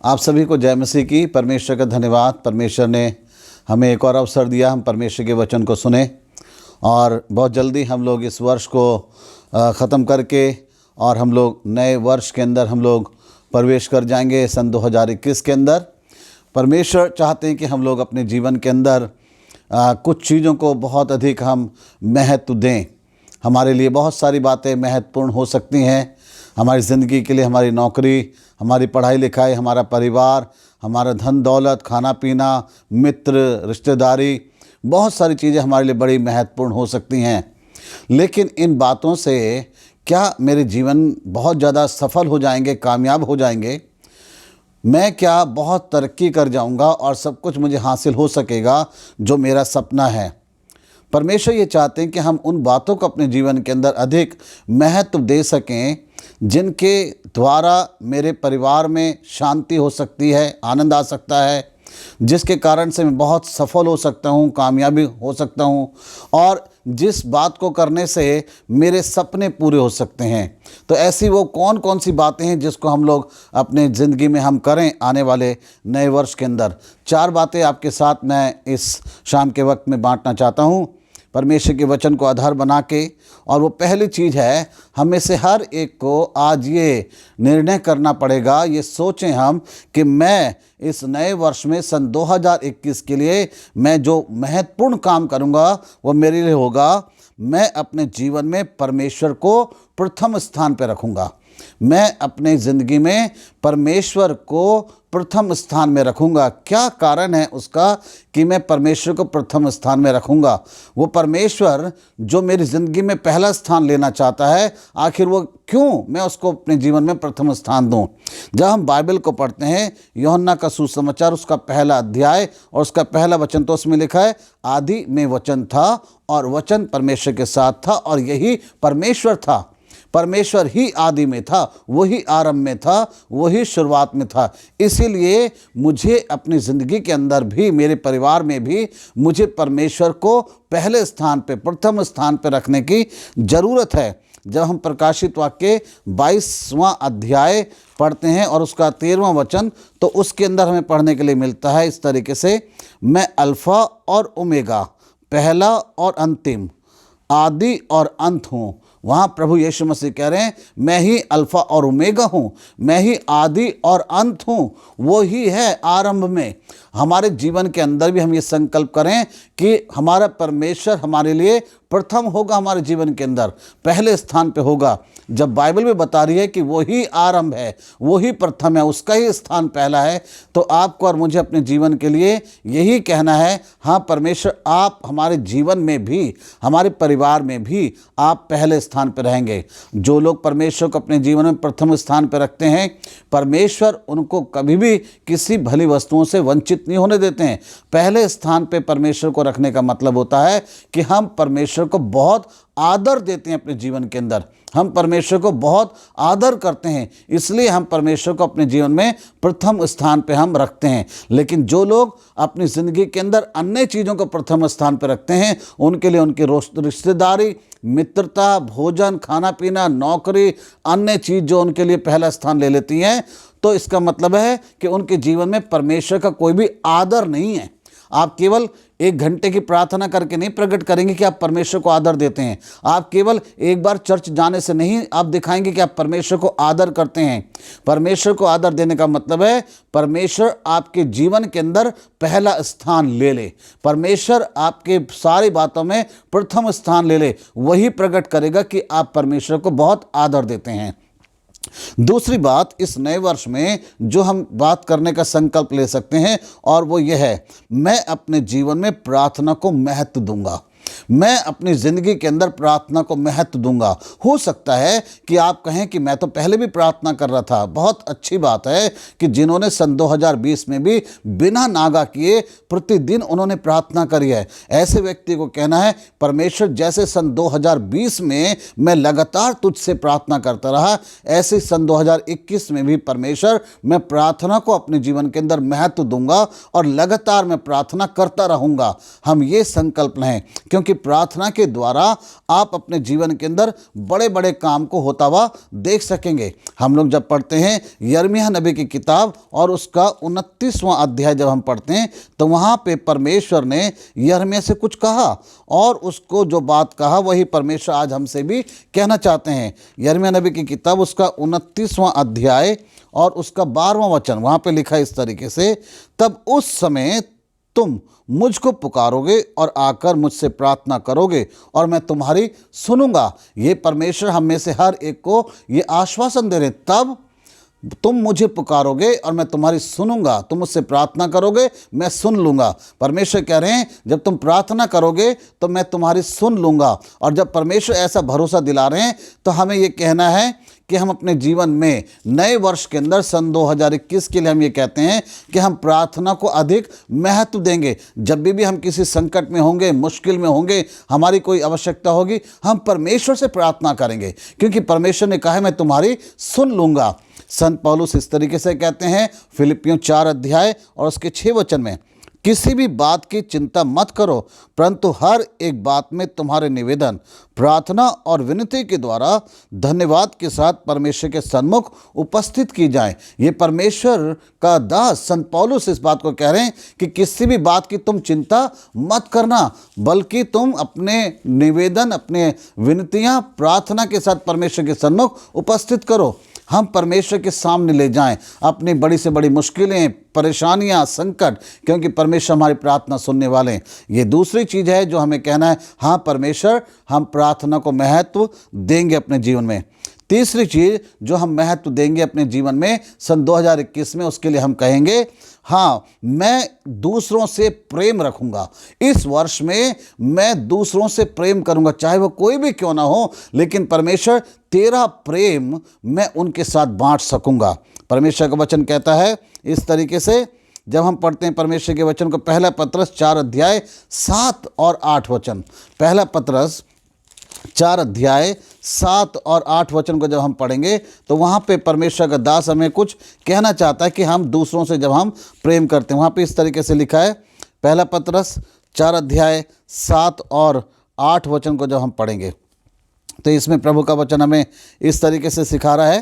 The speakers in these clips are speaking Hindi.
आप सभी को जय मसीह की। परमेश्वर का धन्यवाद। परमेश्वर ने हमें एक और अवसर दिया, हम परमेश्वर के वचन को सुने और बहुत जल्दी हम लोग इस वर्ष को ख़त्म करके और हम लोग नए वर्ष के अंदर हम लोग प्रवेश कर जाएंगे सन 2021 के अंदर। परमेश्वर चाहते हैं कि हम लोग अपने जीवन के अंदर कुछ चीज़ों को बहुत अधिक हम महत्व दें। हमारे लिए बहुत सारी बातें महत्वपूर्ण हो सकती हैं हमारी ज़िंदगी के लिए। हमारी नौकरी, हमारी पढ़ाई लिखाई, हमारा परिवार, हमारा धन दौलत, खाना पीना, मित्र, रिश्तेदारी, बहुत सारी चीज़ें हमारे लिए बड़ी महत्वपूर्ण हो सकती हैं। लेकिन इन बातों से क्या मेरे जीवन बहुत ज़्यादा सफल हो जाएंगे, कामयाब हो जाएंगे? मैं क्या बहुत तरक्की कर जाऊंगा और सब कुछ मुझे हासिल हो सकेगा जो मेरा सपना है? परमेश्वर ये चाहते हैं कि हम उन बातों को अपने जीवन के अंदर अधिक महत्व दे सकें जिनके द्वारा मेरे परिवार में शांति हो सकती है, आनंद आ सकता है, जिसके कारण से मैं बहुत सफल हो सकता हूँ, कामयाबी हो सकता हूँ और जिस बात को करने से मेरे सपने पूरे हो सकते हैं। तो ऐसी वो कौन कौन सी बातें हैं जिसको हम लोग अपने ज़िंदगी में हम करें आने वाले नए वर्ष के अंदर? 4 बातें आपके साथ मैं इस शाम के वक्त में बांटना चाहता हूँ परमेश्वर के वचन को आधार बना के। और वो पहली चीज़ है, हमें से हर एक को आज ये निर्णय करना पड़ेगा, ये सोचें हम कि मैं इस नए वर्ष में सन 2021 के लिए मैं जो महत्वपूर्ण काम करूँगा वो मेरे लिए होगा। मैं अपने जीवन में परमेश्वर को प्रथम स्थान पर रखूँगा। मैं अपने ज़िंदगी में परमेश्वर को प्रथम स्थान में रखूँगा। क्या कारण है उसका कि मैं परमेश्वर को प्रथम स्थान में रखूँगा? वो परमेश्वर जो मेरी ज़िंदगी में पहला स्थान लेना चाहता है, आखिर वो क्यों मैं उसको अपने जीवन में प्रथम स्थान दूँ? जब हम बाइबल को पढ़ते हैं, यूहन्ना का सुसमाचार उसका पहला अध्याय और उसका पहला वचन, तो उसमें लिखा है, आदि में वचन था और वचन परमेश्वर के साथ था और यही परमेश्वर था। परमेश्वर ही आदि में था, वही आरंभ में था, वही शुरुआत में था। इसीलिए मुझे अपनी ज़िंदगी के अंदर भी, मेरे परिवार में भी, मुझे परमेश्वर को पहले स्थान पे, प्रथम स्थान पे रखने की ज़रूरत है। जब हम प्रकाशित वाक्य 22वां अध्याय पढ़ते हैं और उसका 13वां वचन, तो उसके अंदर हमें पढ़ने के लिए मिलता है इस तरीके से, मैं अल्फ़ा और ओमेगा, पहला और अंतिम, आदि और अंत हूँ। वहाँ प्रभु यीशु मसीह कह रहे हैं, मैं ही अल्फ़ा और ओमेगा हूँ, मैं ही आदि और अंत हूँ। वो ही है आरंभ में। हमारे जीवन के अंदर भी हम ये संकल्प करें कि हमारा परमेश्वर हमारे लिए प्रथम होगा, हमारे जीवन के अंदर पहले स्थान पे होगा। जब बाइबल में बता रही है कि वो ही आरंभ है, वो ही प्रथम है, उसका ही स्थान पहला है, तो आपको और मुझे अपने जीवन के लिए यही कहना है, हाँ परमेश्वर आप हमारे जीवन में भी, हमारे परिवार में भी आप पहले स्थान पर रहेंगे। जो लोग परमेश्वर को अपने जीवन में प्रथम स्थान पर रखते हैं, परमेश्वर उनको कभी भी किसी भली वस्तुओं से वंचित नहीं होने देते हैं। पहले स्थान पे परमेश्वर को रखने का मतलब होता है कि हम परमेश्वर को बहुत आदर देते हैं अपने जीवन के अंदर, हम परमेश्वर को बहुत आदर करते हैं, इसलिए हम परमेश्वर को अपने जीवन में प्रथम स्थान पे हम रखते हैं। लेकिन जो लोग अपनी ज़िंदगी के अंदर अन्य चीज़ों को प्रथम स्थान पे रखते हैं, उनके लिए उनकी रिश्तेदारी, मित्रता, भोजन, खाना पीना, नौकरी, अन्य चीज़ जो उनके लिए पहला स्थान ले लेती हैं, तो इसका मतलब है कि उनके जीवन में परमेश्वर का कोई भी आदर नहीं है। आप केवल 1 घंटे की प्रार्थना करके नहीं प्रकट करेंगे कि आप परमेश्वर को आदर देते हैं। आप केवल एक बार चर्च जाने से नहीं आप दिखाएंगे कि आप परमेश्वर को आदर करते हैं। परमेश्वर को आदर देने का मतलब है परमेश्वर आपके जीवन के अंदर पहला स्थान ले ले, परमेश्वर आपके सारी बातों में प्रथम स्थान ले ले। वही प्रकट करेगा कि आप परमेश्वर को बहुत आदर देते हैं। दूसरी बात, इस नए वर्ष में जो हम बात करने का संकल्प ले सकते हैं और वो ये है, मैं अपने जीवन में प्रार्थना को महत्व दूंगा। मैं अपनी ज़िंदगी के अंदर प्रार्थना को महत्व दूंगा। हो सकता है कि आप कहें कि मैं तो पहले भी प्रार्थना कर रहा था। बहुत अच्छी बात है कि जिन्होंने सन 2020 में भी बिना नागा किए प्रतिदिन उन्होंने प्रार्थना करी है, ऐसे व्यक्ति को कहना है, परमेश्वर जैसे सन 2020 में मैं लगातार तुझसे प्रार्थना करता रहा, ऐसे सन 2021 में भी परमेश्वर मैं प्रार्थना को अपने जीवन के अंदर महत्व दूंगा और लगातार मैं प्रार्थना करता रहूँगा। हम ये संकल्प लें, क्योंकि क्योंकि प्रार्थना के द्वारा आप अपने जीवन के अंदर बड़े बड़े काम को होता हुआ देख सकेंगे। हम लोग जब पढ़ते हैं यिर्मयाह नबी की किताब और उसका 29वां अध्याय जब हम पढ़ते हैं तो वहाँ पे परमेश्वर ने यिर्मयाह से कुछ कहा और उसको जो बात कहा वही परमेश्वर आज हमसे भी कहना चाहते हैं। यिर्मयाह नबी की किताब उसका 29वां अध्याय और उसका 12वां वचन, वहाँ पे लिखा है इस तरीके से, तब उस समय तुम मुझको पुकारोगे और आकर मुझसे प्रार्थना करोगे और मैं तुम्हारी सुनूंगा। ये परमेश्वर हम में से हर एक को ये आश्वासन दे रहे, तब तुम मुझे पुकारोगे और मैं तुम्हारी सुनूंगा, तुम मुझसे प्रार्थना करोगे मैं सुन लूँगा। परमेश्वर कह रहे हैं जब तुम प्रार्थना करोगे तो मैं तुम्हारी सुन लूँगा। और जब परमेश्वर ऐसा भरोसा दिला रहे हैं तो हमें ये कहना है कि हम अपने जीवन में नए वर्ष के अंदर सन 2021 के लिए हम ये कहते हैं कि हम प्रार्थना को अधिक महत्व देंगे। जब भी हम किसी संकट में होंगे, मुश्किल में होंगे, हमारी कोई आवश्यकता होगी, हम परमेश्वर से प्रार्थना करेंगे क्योंकि परमेश्वर ने कहा है मैं तुम्हारी सुन लूँगा। संत पौलुस इस तरीके से कहते हैं फिलिप्पियों 4 अध्याय और उसके 6 वचन में, किसी भी बात की चिंता मत करो परंतु हर एक बात में तुम्हारे निवेदन प्रार्थना और विनती के द्वारा धन्यवाद के साथ परमेश्वर के सन्मुख उपस्थित की जाए। ये परमेश्वर का दास संत पौलुस इस बात को कह रहे हैं कि किसी भी बात की तुम चिंता मत करना, बल्कि तुम अपने निवेदन, अपने विनतियाँ प्रार्थना के साथ परमेश्वर के सन्मुख उपस्थित करो। हम परमेश्वर के सामने ले जाएं अपनी बड़ी से बड़ी मुश्किलें, परेशानियां, संकट, क्योंकि परमेश्वर हमारी प्रार्थना सुनने वाले हैं। ये दूसरी चीज़ है जो हमें कहना है, हाँ परमेश्वर हम प्रार्थना को महत्व देंगे अपने जीवन में। तीसरी चीज़ जो हम महत्व देंगे अपने जीवन में सन 2021 में, उसके लिए हम कहेंगे हाँ मैं दूसरों से प्रेम रखूँगा। इस वर्ष में मैं दूसरों से प्रेम करूँगा, चाहे वो कोई भी क्यों ना हो, लेकिन परमेश्वर तेरा प्रेम मैं उनके साथ बांट सकूँगा। परमेश्वर का वचन कहता है इस तरीके से, जब हम पढ़ते हैं परमेश्वर के वचन को, पहला पतरस 4 अध्याय 7 और 8 वचन, पहला पतरस 4 अध्याय 7 और 8 वचन को जब हम पढ़ेंगे तो वहाँ पे परमेश्वर का दास हमें कुछ कहना चाहता है कि हम दूसरों से जब हम प्रेम करते हैं। वहाँ पे इस तरीके से लिखा है, पहला पतरस 4 अध्याय 7 और 8 वचन को जब हम पढ़ेंगे तो इसमें प्रभु का वचन हमें इस तरीके से सिखा रहा है।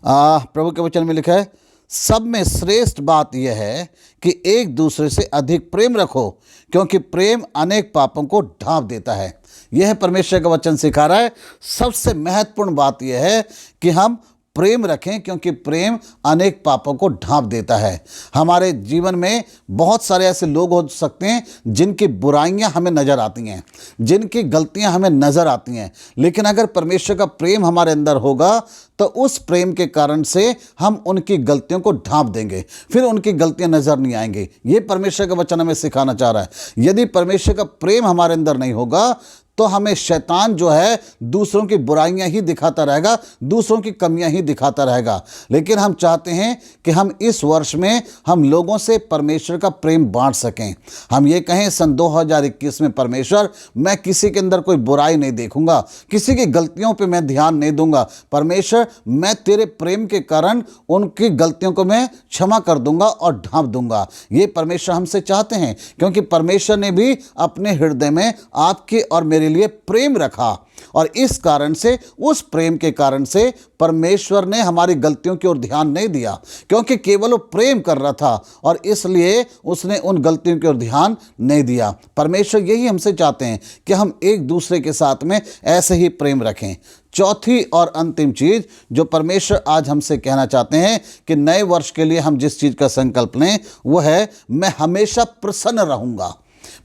प्रभु के वचन में लिखा है, सब में श्रेष्ठ बात यह है कि एक दूसरे से अधिक प्रेम रखो क्योंकि प्रेम अनेक पापों को ढांप देता है। यह परमेश्वर का वचन सिखा रहा है सबसे महत्वपूर्ण बात यह है कि हम प्रेम रखें क्योंकि प्रेम अनेक पापों को ढांप देता है। हमारे जीवन में बहुत सारे ऐसे लोग हो सकते हैं जिनकी बुराइयां हमें नज़र आती हैं, जिनकी गलतियां हमें नज़र आती हैं, लेकिन अगर परमेश्वर का प्रेम हमारे अंदर होगा तो उस प्रेम के कारण से हम उनकी गलतियों को ढांप देंगे, फिर उनकी गलतियां नज़र नहीं आएंगी। ये परमेश्वर का वचन हमें सिखाना चाह रहा है। यदि परमेश्वर का प्रेम हमारे अंदर नहीं होगा तो हमें शैतान जो है दूसरों की बुराइयां ही दिखाता रहेगा, दूसरों की कमियां ही दिखाता रहेगा। लेकिन हम चाहते हैं कि हम इस वर्ष में हम लोगों से परमेश्वर का प्रेम बांट सकें। हम ये कहें सन 2021 में परमेश्वर मैं किसी के अंदर कोई बुराई नहीं देखूंगा, किसी की गलतियों पे मैं ध्यान नहीं दूंगा। परमेश्वर मैं तेरे प्रेम के कारण उनकी गलतियों को मैं क्षमा कर दूंगा और ढांप दूंगा। ये परमेश्वर हमसे चाहते हैं क्योंकि परमेश्वर ने भी अपने हृदय में आपके और मेरे लिए प्रेम रखा और इस कारण से, उस प्रेम के कारण से परमेश्वर ने हमारी गलतियों की ओर ध्यान नहीं दिया क्योंकि केवल वो प्रेम कर रहा था और इसलिए उसने उन गलतियों की ओर ध्यान नहीं दिया। परमेश्वर यही हमसे चाहते हैं कि हम एक दूसरे के साथ में ऐसे ही प्रेम रखें। चौथी और अंतिम चीज़ जो परमेश्वर आज हमसे कहना चाहते हैं कि नए वर्ष के लिए हम जिस चीज़ का संकल्प लें वो है मैं हमेशा प्रसन्न रहूँगा,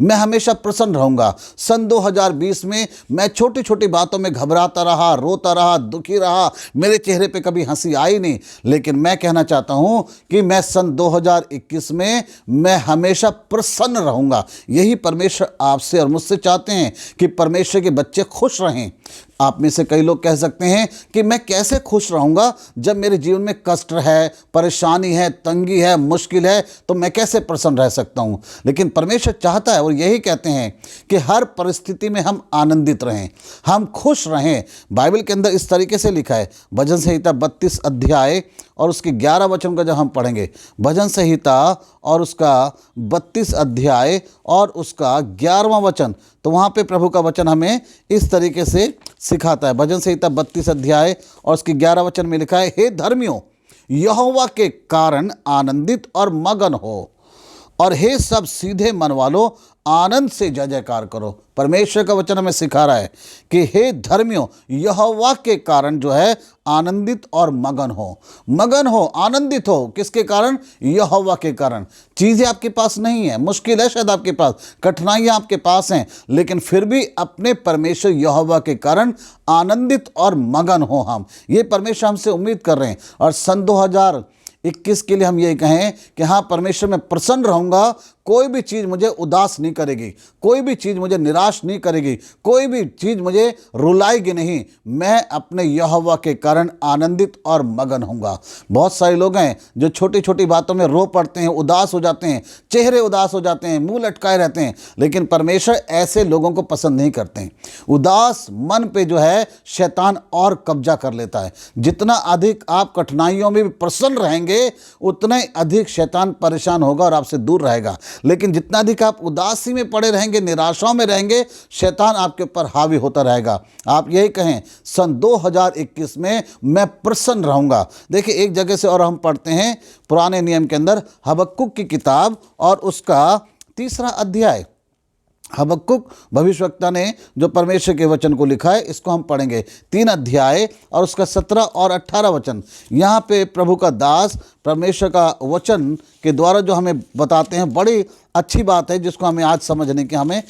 मैं हमेशा प्रसन्न रहूंगा। सन 2020 में मैं छोटी छोटी बातों में घबराता रहा, रोता रहा, दुखी रहा, मेरे चेहरे पे कभी हंसी आई नहीं, लेकिन मैं कहना चाहता हूं कि मैं सन 2021 में मैं हमेशा प्रसन्न रहूंगा। यही परमेश्वर आपसे और मुझसे चाहते हैं कि परमेश्वर के बच्चे खुश रहें। आप में से कई लोग कह सकते हैं कि मैं कैसे खुश रहूँगा जब मेरे जीवन में कष्ट है, परेशानी है, तंगी है, मुश्किल है, तो मैं कैसे प्रसन्न रह सकता हूँ। लेकिन परमेश्वर चाहता है और यही कहते हैं कि हर परिस्थिति में हम आनंदित रहें, हम खुश रहें। बाइबल के अंदर इस तरीके से लिखा है, भजन संहिता 32 अध्याय और उसके 11 वचन का जब हम पढ़ेंगे, भजन संहिता और उसका 32 अध्याय और उसका 11वां वचन, तो वहाँ पे प्रभु का वचन हमें इस तरीके से सिखाता है। भजन संहिता 32 अध्याय और उसके 11 वचन में लिखा है, हे धर्मियों, यहोवा के कारण आनंदित और मगन हो, और हे सब सीधे मन वालों, आनंद से जय जयकार करो। परमेश्वर का वचन हमें सिखा रहा है कि हे धर्मियों, यहोवा के कारण जो है आनंदित और मगन हो। मगन हो, आनंदित हो, किसके कारण? यहोवा के कारण। चीज़ें आपके पास नहीं है, मुश्किल है शायद आपके पास, कठिनाइयाँ आपके पास हैं, लेकिन फिर भी अपने परमेश्वर यहोवा के कारण आनंदित और मगन हो। हम ये परमेश्वर हमसे उम्मीद कर रहे हैं। और सन 2021 के लिए हम ये कहें कि हाँ, परमेश्वर मैं प्रसन्न रहूँगा, कोई भी चीज़ मुझे उदास नहीं करेगी, कोई भी चीज़ मुझे निराश नहीं करेगी, कोई भी चीज़ मुझे रुलाएगी नहीं। मैं अपने यहोवा के कारण आनंदित और मगन होऊंगा। बहुत सारे लोग हैं जो छोटी छोटी बातों में रो पड़ते हैं, उदास हो जाते हैं, चेहरे उदास हो जाते हैं, मुंह लटकाए रहते हैं, लेकिन परमेश्वर ऐसे लोगों को पसंद नहीं करते हैं। उदास मन पे जो है शैतान और कब्जा कर लेता है। जितना अधिक आप कठिनाइयों में भी प्रसन्न रहेंगे, उतना ही अधिक शैतान परेशान होगा और आपसे दूर रहेगा। लेकिन जितना अधिक आप उदासी में पड़े रहेंगे, निराशाओं में रहेंगे, शैतान आपके ऊपर हावी होता रहेगा। आप यही कहें, सन 2021 में मैं प्रसन्न रहूंगा। देखिए, एक जगह से और हम पढ़ते हैं पुराने नियम के अंदर, हबक्कुक की किताब और उसका 3 अध्याय। हबक्कुक भविष्यवक्ता ने जो परमेश्वर के वचन को लिखा है, इसको हम पढ़ेंगे। 3 अध्याय और उसका 17 और 18 वचन। यहाँ पे प्रभु का दास परमेश्वर का वचन के द्वारा जो हमें बताते हैं, बड़ी अच्छी बात है जिसको हमें आज समझने की हमें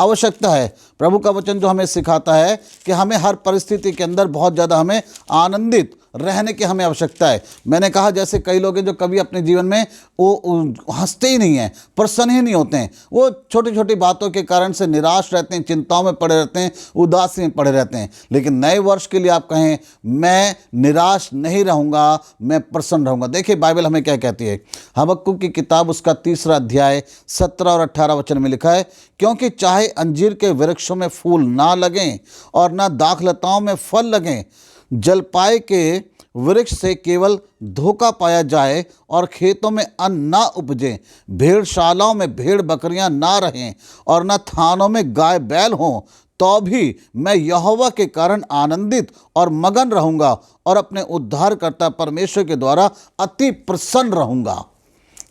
आवश्यकता है। प्रभु का वचन जो हमें सिखाता है कि हमें हर परिस्थिति के अंदर बहुत ज़्यादा हमें आनंदित रहने की हमें आवश्यकता है। मैंने कहा, जैसे कई लोग हैं जो कभी अपने जीवन में वो हंसते ही नहीं हैं, प्रसन्न ही नहीं होते हैं, वो छोटी छोटी बातों के कारण से निराश रहते हैं, चिंताओं में पड़े रहते हैं, उदासी में पड़े रहते हैं। लेकिन नए वर्ष के लिए आप कहें, मैं निराश नहीं रहूँगा, मैं प्रसन्न रहूँगा। देखिए, बाइबल हमें क्या कहती है। हबक्कुक की किताब उसका 3 अध्याय 17 और 18 वचन में लिखा है, क्योंकि चाहे अंजीर के वृक्षों में फूल ना लगें और ना दाखलताओं में फल लगें, जलपाई के वृक्ष से केवल धोखा पाया जाए और खेतों में अन्न ना उपजे, भेड़शालाओं में भेड़ बकरियां ना रहें और ना थानों में गाय बैल हों, तो भी मैं यहोवा के कारण आनंदित और मगन रहूंगा और अपने उद्धारकर्ता परमेश्वर के द्वारा अति प्रसन्न रहूंगा।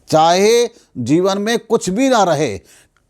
चाहे जीवन में कुछ भी ना रहे,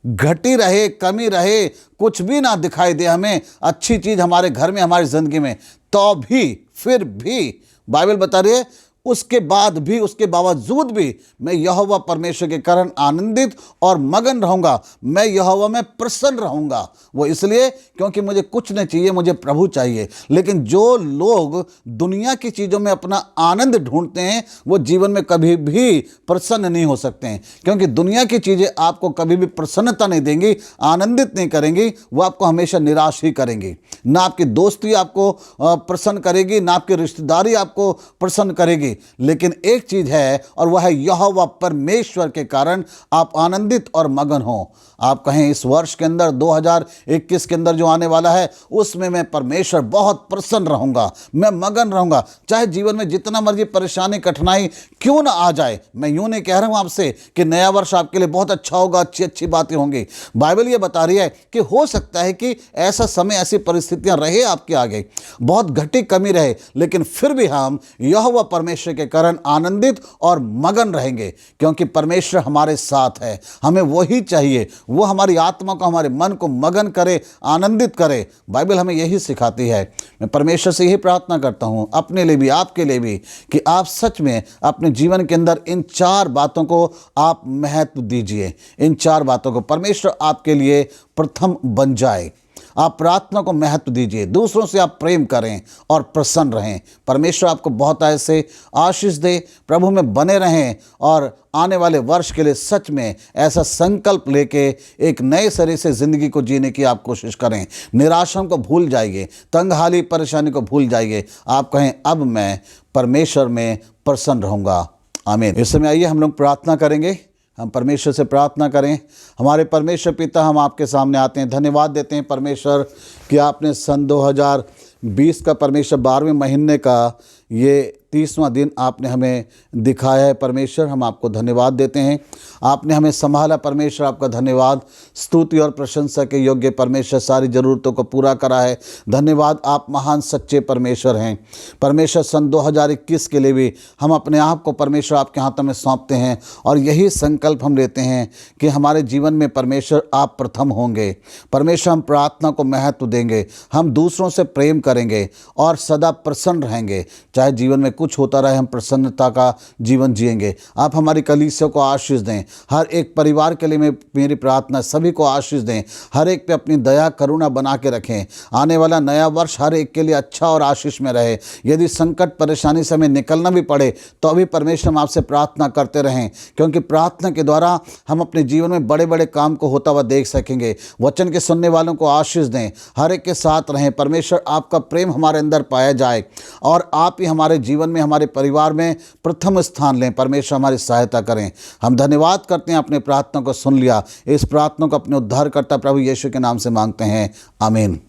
घटी रहे, कमी रहे, कुछ भी ना दिखाई दे हमें अच्छी चीज़ हमारे घर में, हमारी ज़िंदगी में, तो भी, फिर भी बाइबल बता रही है, उसके बाद भी, उसके बावजूद भी मैं यहोवा परमेश्वर के कारण आनंदित और मगन रहूंगा। मैं यहोवा में प्रसन्न रहूंगा। वो इसलिए क्योंकि मुझे कुछ नहीं चाहिए, मुझे प्रभु चाहिए। लेकिन जो लोग दुनिया की चीज़ों में अपना आनंद ढूंढते हैं, वो जीवन में कभी भी प्रसन्न नहीं हो सकते हैं, क्योंकि दुनिया की चीज़ें आपको कभी भी प्रसन्नता नहीं देंगी, आनंदित नहीं करेंगी, वो आपको हमेशा निराश ही करेंगी। ना आपकी दोस्ती आपको प्रसन्न करेगी, ना आपकी रिश्तेदारी आपको प्रसन्न करेगी। लेकिन एक चीज है, और वह है यहोवा परमेश्वर के कारण आप आनंदित और मगन हो। आप कहें, इस वर्ष के अंदर 2021 के अंदर जो आने वाला है, उसमें मैं परमेश्वर बहुत प्रसन्न रहूंगा, मैं मगन रहूंगा। चाहे जीवन में जितना मर्जी परेशानी कठिनाई क्यों ना आ जाए। मैं यूं नहीं कह रहा हूं आपसे कि नया वर्ष आपके लिए बहुत अच्छा होगा, अच्छी अच्छी बातें होंगी। बाइबल ये बता रही है कि हो सकता है कि ऐसा समय, ऐसी परिस्थितियां रहे आपके आगे, बहुत घटी कमी रहे, लेकिन फिर भी हम यहोवा परमेश्वर के कारण आनंदित और मगन रहेंगे, क्योंकि परमेश्वर हमारे साथ है। हमें वही चाहिए, वो हमारी आत्मा को, हमारे मन को मगन करे, आनंदित करे। बाइबल हमें यही सिखाती है। मैं परमेश्वर से यही प्रार्थना करता हूँ, अपने लिए भी, आपके लिए भी, कि आप सच में अपने जीवन के अंदर इन 4 बातों को आप महत्व दीजिए। इन 4 बातों को परमेश्वर आपके लिए प्रथम बन जाए। आप प्रार्थना को महत्व दीजिए, दूसरों से आप प्रेम करें और प्रसन्न रहें। परमेश्वर आपको बहुत ऐसे आशीष दे। प्रभु में बने रहें और आने वाले वर्ष के लिए सच में ऐसा संकल्प लेके एक नए सिरे से ज़िंदगी को जीने की आप कोशिश करें। निराशाओं को भूल जाइए, तंगहाली परेशानी को भूल जाइए। आप कहें, अब मैं परमेश्वर में प्रसन्न रहूँगा। आमीन। इस समय आइए हम लोग प्रार्थना करेंगे। हम परमेश्वर से प्रार्थना करें। हमारे परमेश्वर पिता, हम आपके सामने आते हैं, धन्यवाद देते हैं परमेश्वर कि आपने सन 2020 का परमेश्वर 12वें महीने का ये 30वां दिन आपने हमें दिखाया है परमेश्वर, हम आपको धन्यवाद देते हैं। आपने हमें संभाला परमेश्वर, आपका धन्यवाद। स्तुति और प्रशंसा के योग्य परमेश्वर, सारी ज़रूरतों को पूरा करा है, धन्यवाद। आप महान सच्चे परमेश्वर हैं परमेश्वर। सन 2021 के लिए भी हम अपने आप को परमेश्वर आपके हाथों में सौंपते हैं और यही संकल्प हम लेते हैं कि हमारे जीवन में परमेश्वर आप प्रथम होंगे। परमेश्वर हम प्रार्थना को महत्व देंगे, हम दूसरों से प्रेम करेंगे और सदा प्रसन्न रहेंगे। चाहे जीवन में कुछ होता रहे, हम प्रसन्नता का जीवन जिएंगे। आप हमारी कलीसिया को आशीष दें, हर एक परिवार के लिए मेरी प्रार्थना, सभी को आशीष दें, हर एक पे अपनी दया करुणा बना के रखें। आने वाला नया वर्ष हर एक के लिए अच्छा और आशीष में रहे। यदि संकट परेशानी से हमें निकलना भी पड़े तो अभी परमेश्वर हम आपसे प्रार्थना करते रहें, क्योंकि प्रार्थना के द्वारा हम अपने जीवन में बड़े बड़े काम को होता हुआ देख सकेंगे। वचन के सुनने वालों को आशीष दें, हर एक के साथ रहें। परमेश्वर आपका प्रेम हमारे अंदर पाया जाए और आप ही हमारे जीवन में, हमारे परिवार में प्रथम स्थान लें। परमेश्वर हमारी सहायता करें। हम धन्यवाद करते हैं, अपने प्रार्थना को सुन लिया। इस प्रार्थना को अपने उद्धारकर्ता प्रभु यीशु के नाम से मांगते हैं, आमीन।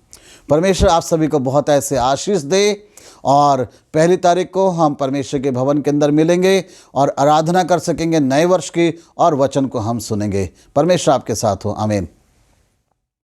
परमेश्वर आप सभी को बहुत ऐसे आशीष दे और 1 तारीख को हम परमेश्वर के भवन के अंदर मिलेंगे और आराधना कर सकेंगे नए वर्ष की, और वचन को हम सुनेंगे। परमेश्वर आपके साथ हो, आमीन।